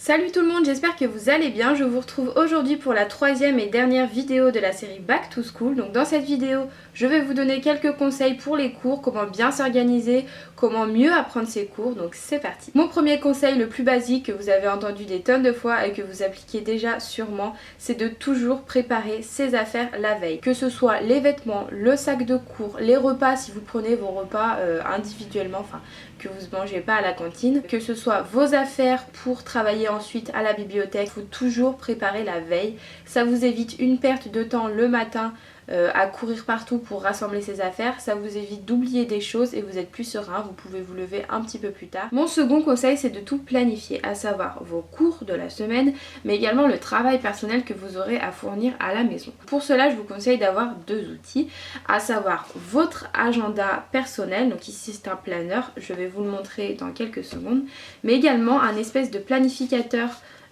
Salut tout le monde, j'espère que vous allez bien. Je vous retrouve aujourd'hui pour la troisième et dernière vidéo de la série Back to School. Donc dans cette vidéo, je vais vous donner quelques conseils pour les cours, comment bien s'organiser, comment mieux apprendre ses cours. Donc c'est parti. Mon premier conseil, le plus basique, que vous avez entendu des tonnes de fois et que vous appliquez déjà sûrement, c'est de toujours préparer ses affaires la veille. Que ce soit les vêtements, le sac de cours, les repas si vous prenez vos repas individuellement, enfin que vous ne mangez pas à la cantine, que ce soit vos affaires pour travailler ensuite à la bibliothèque, il faut toujours préparer la veille. Ça vous évite une perte de temps le matin à courir partout pour rassembler ses affaires, ça vous évite d'oublier des choses et vous êtes plus serein, vous pouvez vous lever un petit peu plus tard. Mon second conseil, c'est de tout planifier, à savoir vos cours de la semaine, mais également le travail personnel que vous aurez à fournir à la maison. Pour cela, je vous conseille d'avoir deux outils, à savoir votre agenda personnel, donc ici c'est un planeur, je vais vous le montrer dans quelques secondes, mais également un espèce de planificateur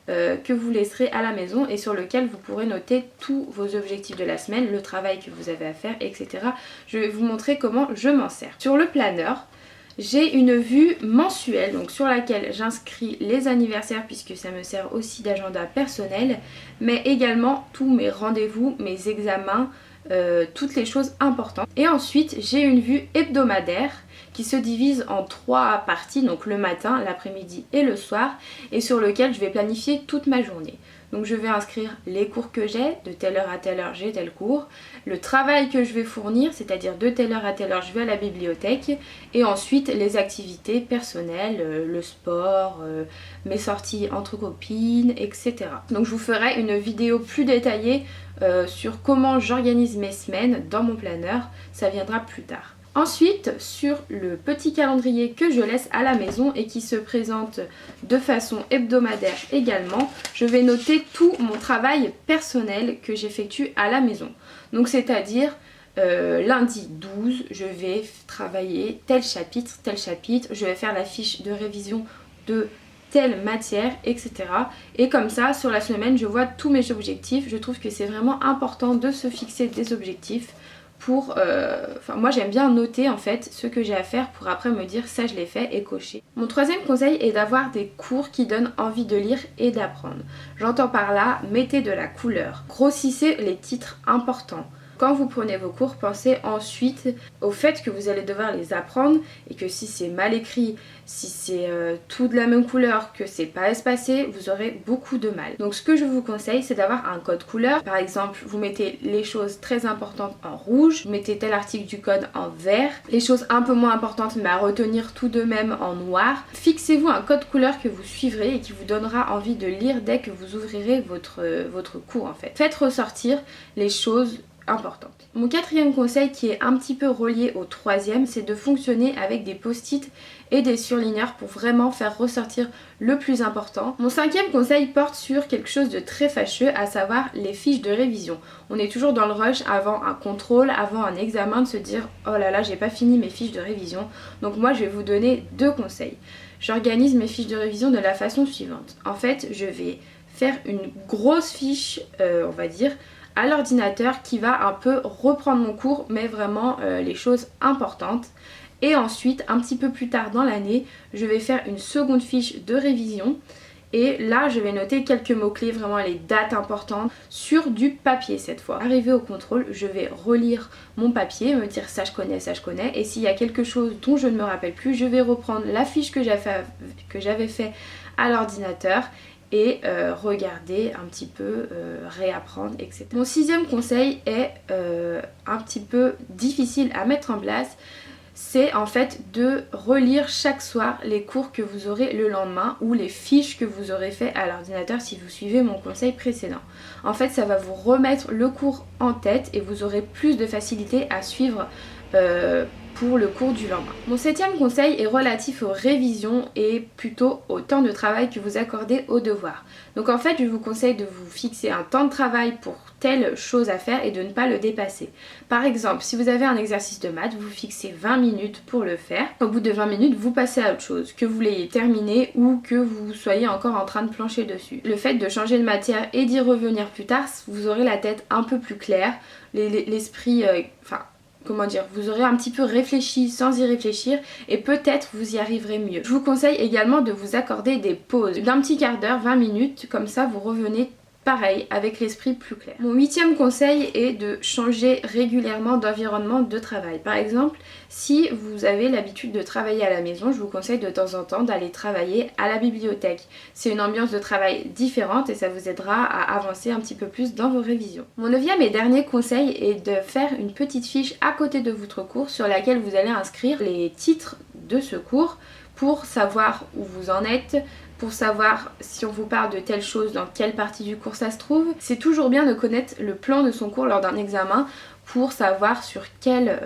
que vous laisserez à la maison et sur lequel vous pourrez noter tous vos objectifs de la semaine, le travail que vous avez à faire, etc. Je vais vous montrer comment je m'en sers. Sur le planeur, j'ai une vue mensuelle donc sur laquelle j'inscris les anniversaires puisque ça me sert aussi d'agenda personnel, mais également tous mes rendez-vous, mes examens, toutes les choses importantes. Et ensuite j'ai une vue hebdomadaire qui se divise en trois parties, donc le matin, l'après-midi et le soir, et sur lequel je vais planifier toute ma journée. Donc je vais inscrire les cours que j'ai, de telle heure à telle heure j'ai tel cours, le travail que je vais fournir, c'est-à-dire de telle heure à telle heure je vais à la bibliothèque, et ensuite les activités personnelles, le sport, mes sorties entre copines, etc. Donc je vous ferai une vidéo plus détaillée sur comment j'organise mes semaines dans mon planeur, ça viendra plus tard. Ensuite, sur le petit calendrier que je laisse à la maison et qui se présente de façon hebdomadaire également, je vais noter tout mon travail personnel que j'effectue à la maison. Donc c'est-à-dire lundi 12, je vais travailler tel chapitre, je vais faire la fiche de révision de telle matière, etc. Et comme ça, sur la semaine, je vois tous mes objectifs. Je trouve que c'est vraiment important de se fixer des objectifs pour... moi j'aime bien noter en fait ce que j'ai à faire pour après me dire ça je l'ai fait et cocher. Mon troisième conseil est d'avoir des cours qui donnent envie de lire et d'apprendre. J'entends par là, mettez de la couleur, grossissez les titres importants. Quand vous prenez vos cours, pensez ensuite au fait que vous allez devoir les apprendre et que si c'est mal écrit, si c'est tout de la même couleur, que c'est pas espacé, vous aurez beaucoup de mal. Donc ce que je vous conseille, c'est d'avoir un code couleur. Par exemple, vous mettez les choses très importantes en rouge, vous mettez tel article du code en vert, les choses un peu moins importantes mais à retenir tout de même en noir. Fixez-vous un code couleur que vous suivrez et qui vous donnera envie de lire dès que vous ouvrirez votre cours en fait. Faites ressortir les choses importante. Mon quatrième conseil qui est un petit peu relié au troisième, c'est de fonctionner avec des post-it et des surligneurs pour vraiment faire ressortir le plus important. Mon cinquième conseil porte sur quelque chose de très fâcheux, à savoir les fiches de révision. On est toujours dans le rush avant un contrôle, avant un examen, de se dire oh là là j'ai pas fini mes fiches de révision. Donc moi je vais vous donner deux conseils. J'organise mes fiches de révision de la façon suivante. En fait je vais faire une grosse fiche, on va dire, à l'ordinateur qui va un peu reprendre mon cours mais vraiment les choses importantes. Et ensuite un petit peu plus tard dans l'année je vais faire une seconde fiche de révision et là je vais noter quelques mots clés, vraiment les dates importantes sur du papier cette fois. Arrivé au contrôle, je vais relire mon papier, me dire ça je connais, et s'il y a quelque chose dont je ne me rappelle plus, je vais reprendre la fiche que j'avais fait à l'ordinateur et regarder un petit peu, réapprendre, etc. Mon sixième conseil est un petit peu difficile à mettre en place, c'est en fait de relire chaque soir les cours que vous aurez le lendemain ou les fiches que vous aurez fait à l'ordinateur si vous suivez mon conseil précédent. En fait ça va vous remettre le cours en tête et vous aurez plus de facilité à suivre pour le cours du lendemain. Mon septième conseil est relatif aux révisions et plutôt au temps de travail que vous accordez aux devoirs. Donc en fait je vous conseille de vous fixer un temps de travail pour telle chose à faire et de ne pas le dépasser. Par exemple, si vous avez un exercice de maths, vous fixez 20 minutes pour le faire. Au bout de 20 minutes, vous passez à autre chose, que vous l'ayez terminé ou que vous soyez encore en train de plancher dessus. Le fait de changer de matière et d'y revenir plus tard, vous aurez la tête un peu plus claire, l'esprit, comment dire, vous aurez un petit peu réfléchi sans y réfléchir et peut-être vous y arriverez mieux. Je vous conseille également de vous accorder des pauses d'un petit quart d'heure, 20 minutes, comme ça vous revenez pareil, avec l'esprit plus clair. Mon 8e conseil est de changer régulièrement d'environnement de travail. Par exemple, si vous avez l'habitude de travailler à la maison, je vous conseille de temps en temps d'aller travailler à la bibliothèque. C'est une ambiance de travail différente et ça vous aidera à avancer un petit peu plus dans vos révisions. Mon 9e et dernier conseil est de faire une petite fiche à côté de votre cours sur laquelle vous allez inscrire les titres de ce cours pour savoir où vous en êtes, pour savoir si on vous parle de telle chose, dans quelle partie du cours ça se trouve. C'est toujours bien de connaître le plan de son cours lors d'un examen pour savoir sur quelle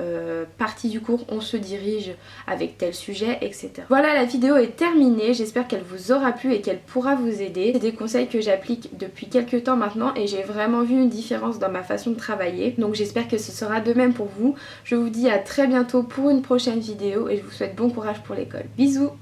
partie du cours on se dirige avec tel sujet, etc. Voilà, la vidéo est terminée, j'espère qu'elle vous aura plu et qu'elle pourra vous aider. C'est des conseils que j'applique depuis quelques temps maintenant et j'ai vraiment vu une différence dans ma façon de travailler. Donc j'espère que ce sera de même pour vous. Je vous dis à très bientôt pour une prochaine vidéo et je vous souhaite bon courage pour l'école. Bisous!